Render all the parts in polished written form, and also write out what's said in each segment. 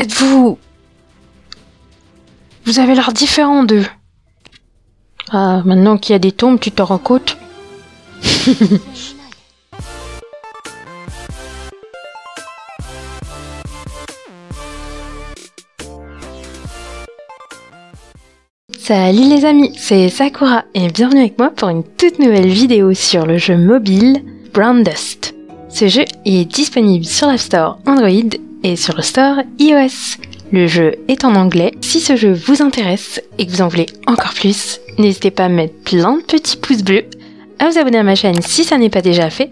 êtes-vous... Vous avez l'air différent d'eux. Ah, maintenant qu'il y a des tombes, tu t'en rends compte? Salut les amis, c'est Sakura et bienvenue avec moi pour une toute nouvelle vidéo sur le jeu mobile Brown Dust. Ce jeu est disponible sur l'App Store Android et sur le store iOS. Le jeu est en anglais. Si ce jeu vous intéresse et que vous en voulez encore plus, n'hésitez pas à mettre plein de petits pouces bleus, à vous abonner à ma chaîne si ça n'est pas déjà fait,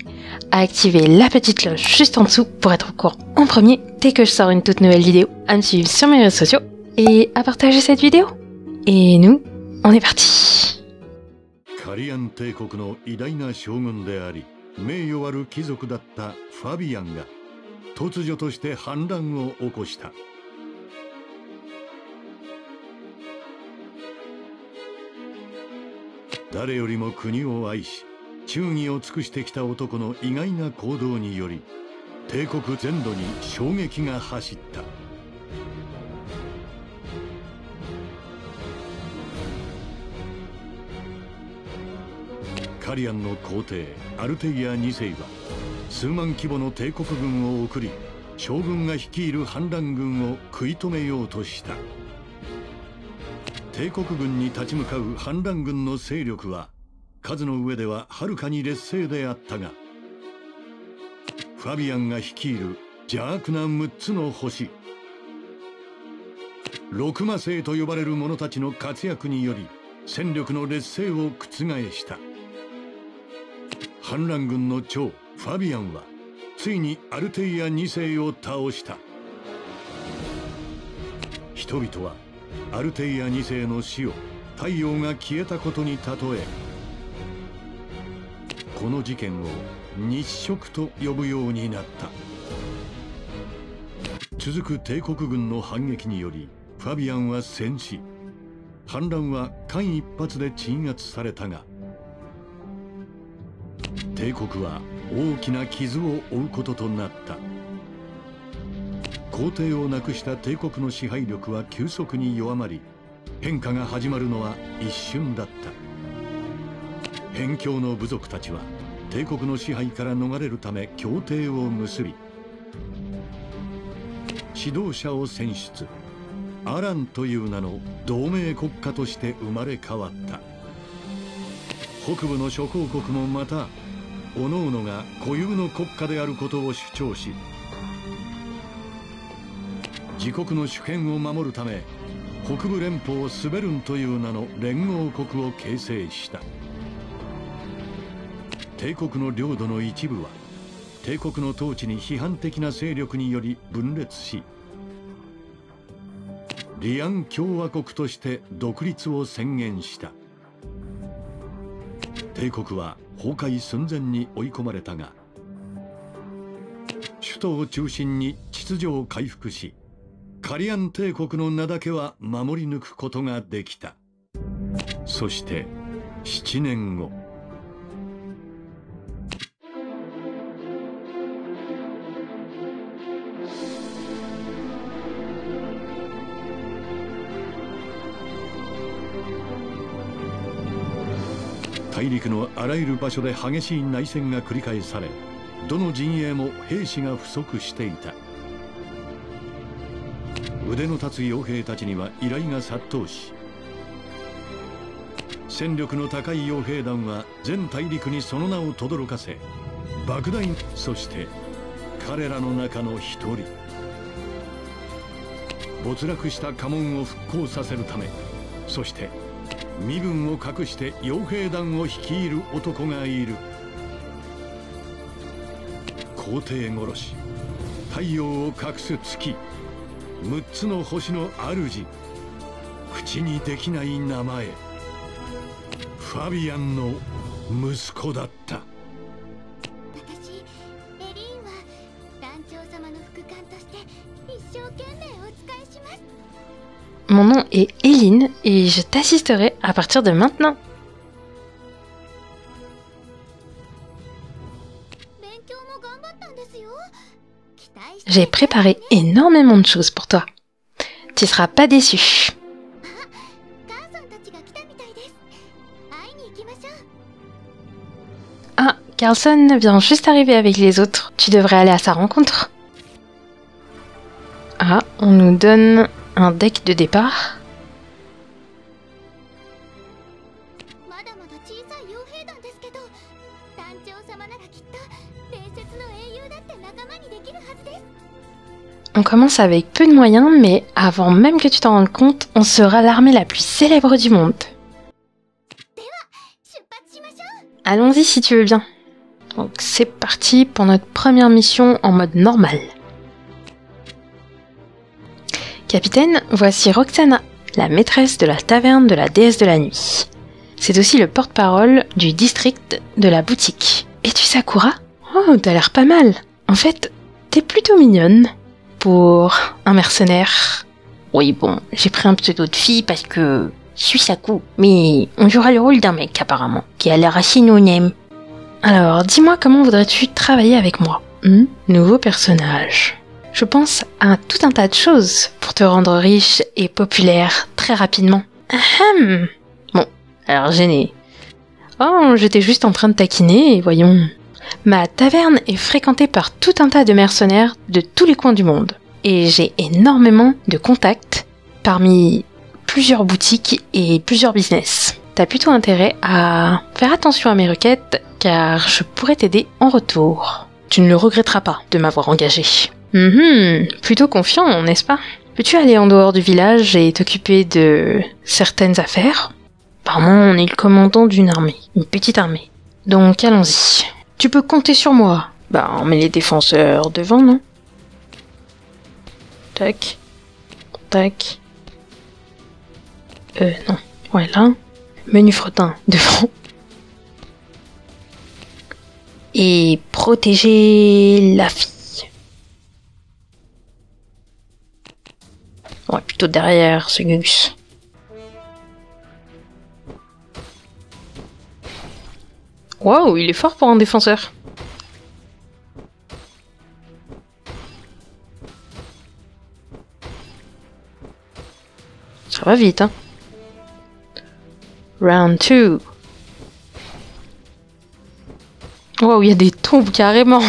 à activer la petite cloche juste en dessous pour être au courant en premier dès que je sors une toute nouvelle vidéo, à me suivre sur mes réseaux sociaux et à partager cette vidéo. Et nous, on est parti. カリアン帝国の偉大な将軍であり名誉ある貴族だったファビアンが突如として反乱を起こした。誰よりも国を愛し忠義を尽くしてきた男の意外な行動により帝国全土に衝撃が走った。カリアンの皇帝アルテイア2世は数万規模の帝国軍を送り将軍が率いる反乱軍を食い止めようとした。帝国軍に立ち向かう反乱軍の勢力は数の上でははるかに劣勢であったが、ファビアンが率いる邪悪な6つの星六魔星と呼ばれる者たちの活躍により戦力の劣勢を覆した。反乱軍の長ファビアンはついにアルテイア2世を倒した。人々はアルテイア2世の死を太陽が消えたことに例え、この事件を日食と呼ぶようになった。続く帝国軍の反撃によりファビアンは戦死、反乱は間一髪で鎮圧されたが、帝国は大きな傷を負うこととなった。皇帝を亡くした帝国の支配力は急速に弱まり、変化が始まるのは一瞬だった。辺境の部族たちは帝国の支配から逃れるため協定を結び、指導者を選出、アランという名の同盟国家として生まれ変わった。北部の諸侯国もまた各々が固有の国家であることを主張し、自国の主権を守るため北部連邦スベルンという名の連合国を形成した。帝国の領土の一部は帝国の統治に批判的な勢力により分裂し、リアン共和国として独立を宣言した。帝国は崩壊寸前に追い込まれたが、首都を中心に秩序を回復し、カリアン帝国の名だけは守り抜くことができた。そして7年後、大陸のあらゆる場所で激しい内戦が繰り返され、どの陣営も兵士が不足していた。腕の立つ傭兵たちには依頼が殺到し、戦力の高い傭兵団は全大陸にその名を轟かせ、莫大。そして彼らの中の一人、没落した家紋を復興させるため、そして身分を隠して傭兵団を率いる男がいる。皇帝殺し、太陽を隠す月、6つの星の主、口にできない名前、ファビアンの息子だった。私エリーンは団長様の副官として一生懸命お仕えします。Mon nom est Eline et je t'assisterai à partir de maintenant. J'ai préparé énormément de choses pour toi. tu seras pas déçu. 母さんたちが来たみたいです。会いに行きましょう。 Ah, Carlson vient juste d'arriver avec les autres. Tu devrais aller à sa rencontre. Ah, on nous donne un deck de départ. まだまだ小さい傭兵団ですけど、団長様ならきっと伝説の英雄だって仲間にできるはずです。 On commence avec peu de moyens, mais avant même que tu t'en rendes compte, on sera l'armée la plus célèbre du monde. では、出発しましょう。 Allons-y si tu veux bien. Donc c'est parti pour notre première mission en mode normal. Capitaine, voici Roxana, la maîtresse de la taverne de la déesse de la nuit. C'est aussi le porte-parole du district de la boutique. Et tu Sakura? Oh, t'as l'air pas mal. En fait, t'es plutôt mignonne pour un mercenaire. Oui bon, j'ai pris un pseudo de fille parce que je suis Saku, mais on jouera le rôle d'un mec apparemment, qui a l'air assez no-name. Alors, dis-moi comment voudrais-tu travailler avec moi? Nouveau personnage. Je pense à tout un tas de choses pour te rendre riche et populaire très rapidement. Ahem. Bon, alors gêné. Oh, j'étais juste en train de taquiner, voyons. Ma taverne est fréquentée par tout un tas de mercenaires de tous les coins du monde. Et j'ai énormément de contacts parmi plusieurs boutiques et plusieurs business. T'as plutôt intérêt à faire attention à mes requêtes, car je pourrais t'aider en retour. Tu ne le regretteras pas de m'avoir engagé. Plutôt confiant, n'est-ce pas? Peux-tu aller en dehors du village et t'occuper de certaines affaires? Apparemment, on est le commandant d'une armée, une petite armée. Donc allons-y. Tu peux compter sur moi. Bah, on met les défenseurs devant, non? Tac. Tac. Non. Voilà. Menu fretin devant. Et protéger la fille. Ouais, plutôt derrière ce Gus. Waouh, il est fort pour un défenseur. Ça va vite, hein. Round 2. Waouh, il y a des tombes carrément.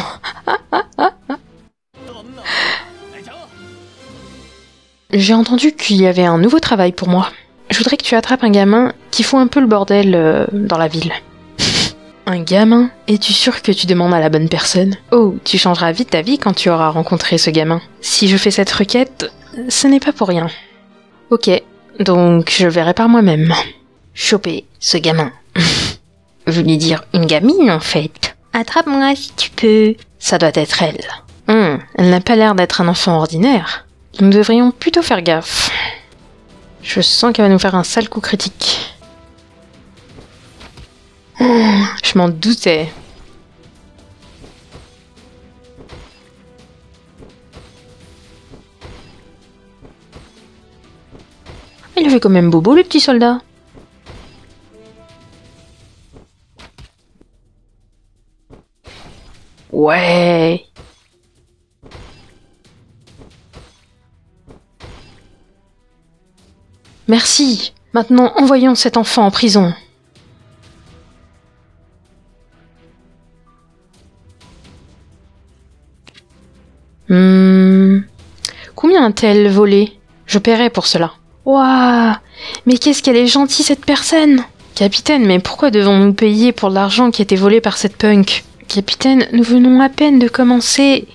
J'ai entendu qu'il y avait un nouveau travail pour moi. Je voudrais que tu attrapes un gamin qui fout un peu le bordel dans la ville. Un gamin? Es-tu sûr que tu demandes à la bonne personne? Oh, tu changeras vite ta vie quand tu auras rencontré ce gamin. Si je fais cette requête, ce n'est pas pour rien. Ok, donc je verrai par moi-même. Choper ce gamin. Je voulais dire une gamine en fait. Attrape-moi si tu peux. Ça doit être elle. Elle n'a pas l'air d'être un enfant ordinaire. Nous devrions plutôt faire gaffe. Je sens qu'elle va nous faire un sale coup critique. Je m'en doutais. Il avait quand même bobo le petit soldat. Ouais. Merci. Maintenant, envoyons cet enfant en prison. Combien a-t-elle volé? Je paierai pour cela. Waouh! Mais qu'est-ce qu'elle est gentille cette personne! Capitaine, mais pourquoi devons-nous payer pour l'argent qui a été volé par cette punk? Capitaine, nous venons à peine de commencer.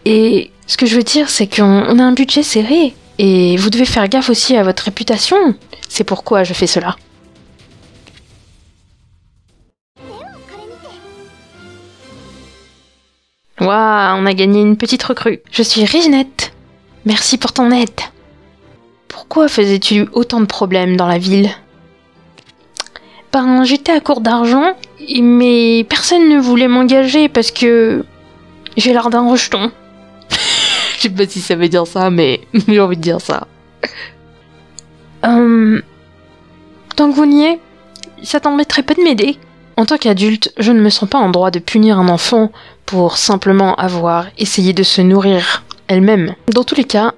Et ce que je veux dire, c'est qu'on a un budget serré. Et vous devez faire gaffe aussi à votre réputation. C'est pourquoi je fais cela. Waouh, on a gagné une petite recrue. Je suis Reginette. Merci pour ton aide. Pourquoi faisais-tu autant de problèmes dans la ville? Ben, j'étais à court d'argent, mais personne ne voulait m'engager parce que j'ai l'air d'un rejeton. Je sais pas si ça veut dire ça, mais j'ai envie de dire ça. Tant que vous n'y êtes, ça t'embêterait pas de m'aider? En tant qu'adulte, je ne me sens pas en droit de punir un enfant pour simplement avoir essayé de se nourrir elle-même. Dans tous les cas,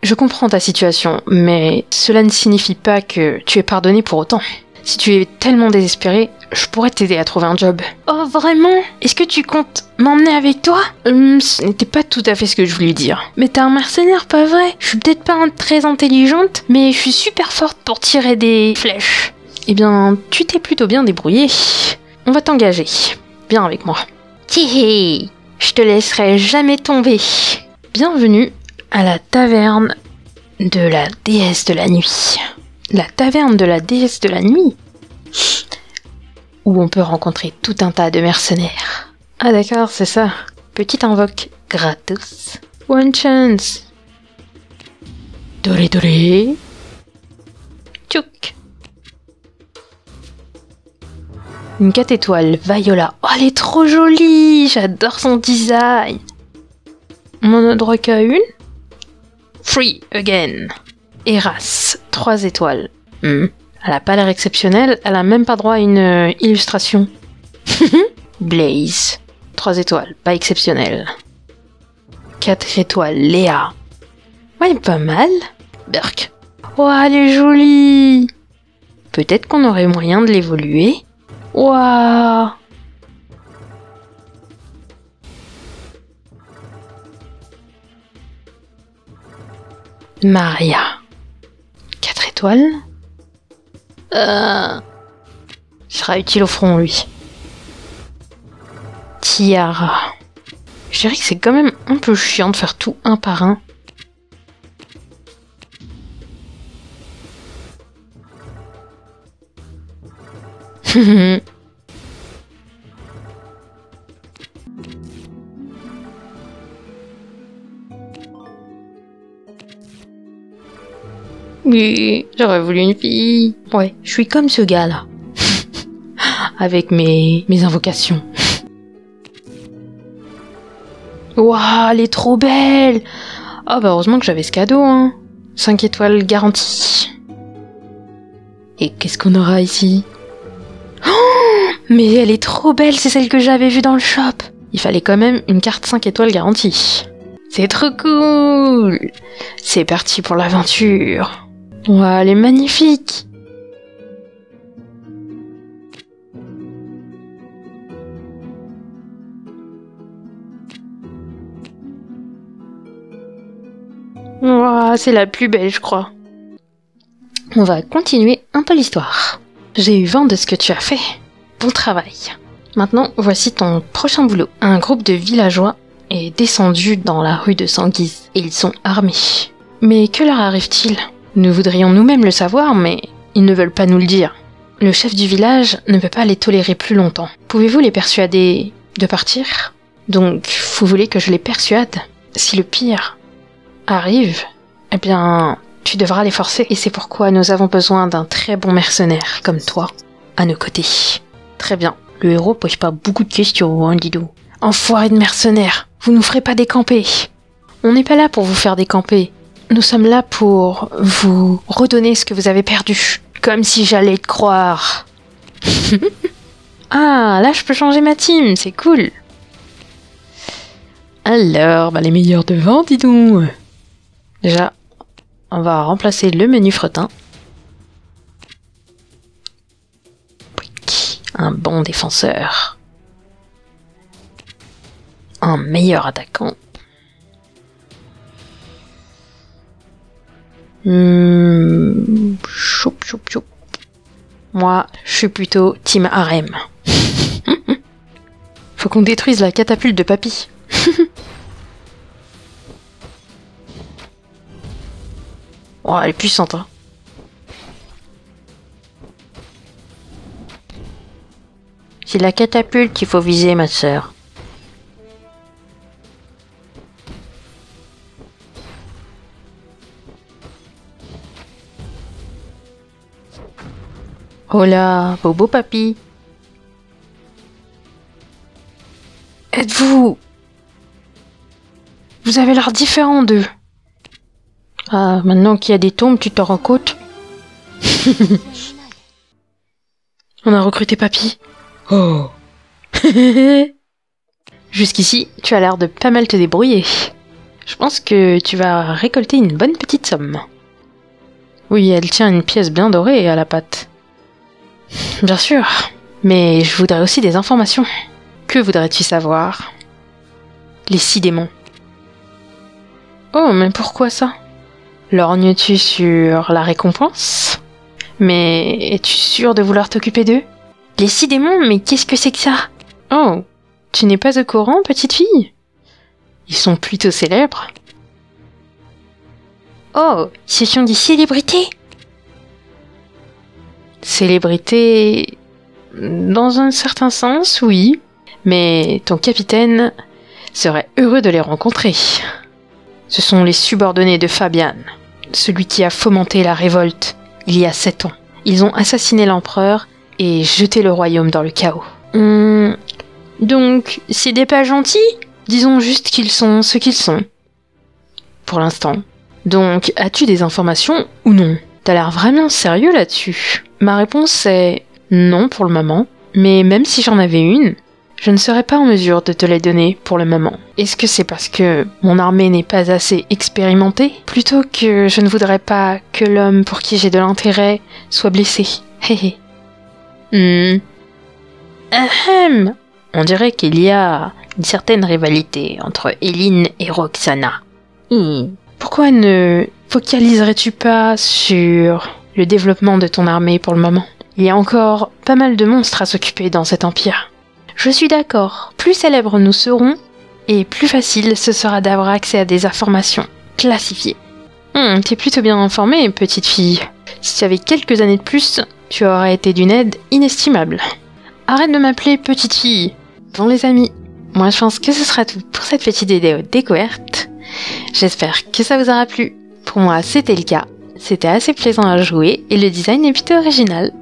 Je comprends ta situation, mais cela ne signifie pas que tu es pardonné pour autant. Si tu es tellement désespéré, je pourrais t'aider à trouver un job. Oh vraiment? Est-ce que tu comptes m'emmener avec toi? Ce n'était pas tout à fait ce que je voulais dire. Mais t'es un mercenaire, pas vrai? Je suis peut-être pas très intelligente, mais je suis super forte pour tirer des flèches. Eh bien, tu t'es plutôt bien débrouillé. On va t'engager. Viens avec moi. Tihi! Je te laisserai jamais tomber. Bienvenue à la taverne de la déesse de la nuit. La taverne de la déesse de la nuit, où on peut rencontrer tout un tas de mercenaires. Ah d'accord, c'est ça. Petite invoque gratos. One chance. Doré doré. Tchouk. Une 4 étoiles, Viola. Oh, elle est trop jolie. J'adore son design. On en a droit qu'à une. Free again. Eras, 3 étoiles. Elle a pas l'air exceptionnelle, elle a même pas droit à une illustration. Blaze, 3 étoiles, pas exceptionnel. 4 étoiles, Léa. Ouais, pas mal. Burk. Oh, elle est jolie. Peut-être qu'on aurait moyen de l'évoluer. Waouh. Maria. 4 étoiles. Sera utile au front, lui. Tiara. Je dirais que c'est quand même un peu chiant de faire tout un par un. Oui, j'aurais voulu une fille. Ouais, je suis comme ce gars-là. Avec mes invocations. Waouh, elle est trop belle. Oh bah heureusement que j'avais ce cadeau, hein. 5 étoiles garanties. Et qu'est-ce qu'on aura ici? Oh, mais elle est trop belle, c'est celle que j'avais vue dans le shop. Il fallait quand même une carte 5 étoiles garantie. C'est trop cool. C'est parti pour l'aventure. Waouh, elle est magnifique. Waouh, c'est la plus belle, je crois. On va continuer un peu l'histoire. J'ai eu vent de ce que tu as fait. Bon travail. Maintenant, voici ton prochain boulot. Un groupe de villageois est descendu dans la rue de Sanguise et ils sont armés. Mais que leur arrive-t-il? Nous voudrions nous-mêmes le savoir, mais ils ne veulent pas nous le dire. Le chef du village ne peut pas les tolérer plus longtemps. Pouvez-vous les persuader de partir? Donc, vous voulez que je les persuade? Si le pire arrive, eh bien, tu devras les forcer. Et c'est pourquoi nous avons besoin d'un très bon mercenaire comme toi à nos côtés. Très bien. Le héros pose pas beaucoup de questions, hein, Didou. Enfoiré de mercenaires, vous nous ferez pas décamper. On n'est pas là pour vous faire décamper. Nous sommes là pour vous redonner ce que vous avez perdu. Comme si j'allais te croire. Ah, là je peux changer ma team, c'est cool. Alors, bah les meilleurs devant, dis donc. Déjà, on va remplacer le menu fretin. Un bon défenseur. Un meilleur attaquant. Choup, choup, choup. Moi, je suis plutôt team harem. Faut qu'on détruise la catapulte de papy. Oh, elle est puissante, hein. C'est la catapulte qu'il faut viser, ma sœur. Oh là, Bobo papy. Êtes-vous... Vous avez l'air différent d'eux. Ah, maintenant qu'il y a des tombes, tu t'en rends compte? On a recruté papy. Oh. Jusqu'ici, tu as l'air de pas mal te débrouiller. Je pense que tu vas récolter une bonne petite somme. Oui, elle tient une pièce bien dorée à la patte. Bien sûr, mais je voudrais aussi des informations. Que voudrais-tu savoir? Les 6 démons. Oh, mais pourquoi ça? Lorgnes-tu sur la récompense? Mais es-tu sûr de vouloir t'occuper d'eux? Les 6 démons, mais qu'est-ce que c'est que ça? Oh, tu n'es pas au courant, petite fille? Ils sont plutôt célèbres. Oh, ce sont des célébrités? Célébrités... Dans un certain sens, oui. Mais ton capitaine serait heureux de les rencontrer. Ce sont les subordonnés de Fabian, celui qui a fomenté la révolte il y a 7 ans. Ils ont assassiné l'empereur et jeté le royaume dans le chaos. Donc, c'est des pas gentils? Disons juste qu'ils sont ce qu'ils sont. Pour l'instant. Donc, as-tu des informations ou non? T'as l'air vraiment sérieux là-dessus. Ma réponse est non pour le moment, mais même si j'en avais une, je ne serais pas en mesure de te les donner pour le moment. Est-ce que c'est parce que mon armée n'est pas assez expérimentée? Plutôt que je ne voudrais pas que l'homme pour qui j'ai de l'intérêt soit blessé. Hé hé. Ahem. On dirait qu'il y a une certaine rivalité entre Eileen et Roxana. Pourquoi ne focaliserais-tu pas sur le développement de ton armée pour le moment? Il y a encore pas mal de monstres à s'occuper dans cet empire. Je suis d'accord, plus célèbres nous serons, et plus facile ce sera d'avoir accès à des informations classifiées. T'es plutôt bien informée, petite fille. Si tu avais quelques années de plus, tu aurais été d'une aide inestimable. Arrête de m'appeler petite fille. Bon les amis, moi je pense que ce sera tout pour cette petite vidéo découverte. J'espère que ça vous aura plu. Pour moi c'était le cas, c'était assez plaisant à jouer et le design est plutôt original.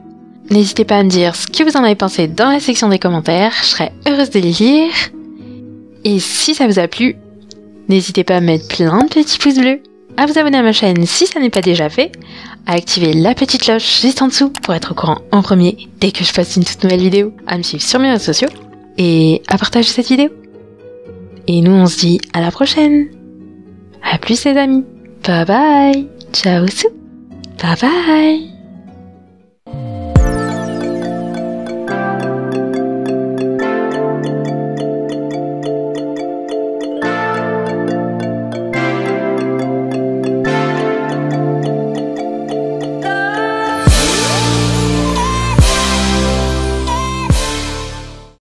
N'hésitez pas à me dire ce que vous en avez pensé dans la section des commentaires, je serais heureuse de les lire. Et si ça vous a plu, n'hésitez pas à mettre plein de petits pouces bleus, à vous abonner à ma chaîne si ça n'est pas déjà fait, à activer la petite cloche juste en dessous pour être au courant en premier dès que je poste une toute nouvelle vidéo, à me suivre sur mes réseaux sociaux et à partager cette vidéo. Et nous on se dit à la prochaine. À plus les amis. Bye bye. Ciao. Bye bye.